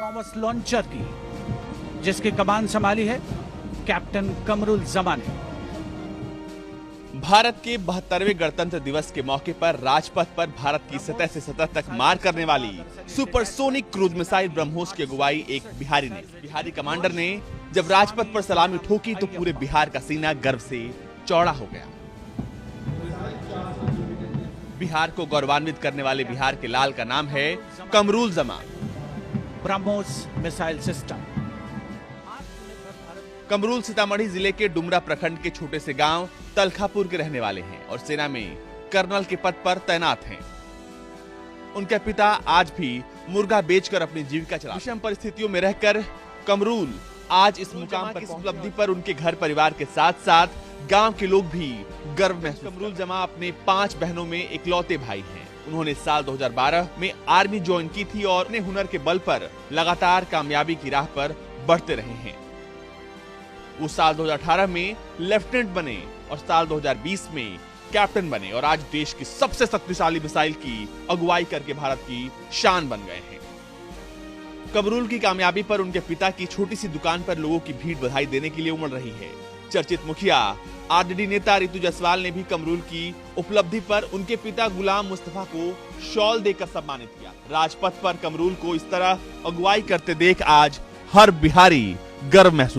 Autonomous launcher की, जिसकी कमान संभाली है कैप्टन कमरुल जमान ने। भारत के 72वें गणतंत्र दिवस के मौके पर राजपथ पर भारत की सतह से सतह तक मार करने वाली सुपरसोनिक क्रूज मिसाइल ब्रह्मोस की अगुवाई एक बिहारी कमांडर ने जब राजपथ पर सलामी ठोकी तो पूरे बिहार का सीना गर्व से चौड़ा हो गया। बिहार को गौरवान्वित करने वाले बिहार के लाल का नाम है कमरुल जमान। BrahMos missile system. कमरुल सीतामढ़ी जिले के डुमरा प्रखंड के छोटे से गांव तलखापुर के रहने वाले हैं और सेना में कर्नल के पद पर तैनात हैं। उनके पिता आज भी मुर्गा बेचकर अपनी जीविका चलाते हैं। विषम परिस्थितियों में रहकर कमरुल आज इस मुकाम पर उपलब्धि पर उनके घर परिवार के साथ साथ गांव के लोग भी गर्व महसूस। कमरुल जमा अपने 5 बहनों में इकलौते भाई हैं। उन्होंने साल 2012 में आर्मी ज्वाइन की थी और अपने हुनर के बल पर लगातार कामयाबी की राह पर बढ़ते रहे हैं। वो साल 2018 में लेफ्टिनेंट बने और साल 2020 में कैप्टन बने और आज देश की सबसे शक्तिशाली मिसाइल की अगुवाई करके भारत की शान बन गए हैं। कमरुल की कामयाबी पर उनके पिता की छोटी सी दुकान पर लोगों की भीड़ बधाई देने के लिए उमड़ रही है। चर्चित मुखिया आरजेडी नेता रितु जायसवाल ने भी कमरुल की उपलब्धि पर उनके पिता गुलाम मुस्तफा को शॉल देकर सम्मानित किया। राजपथ पर कमरुल को इस तरह अगुवाई करते देख आज हर बिहारी गर्व महसूस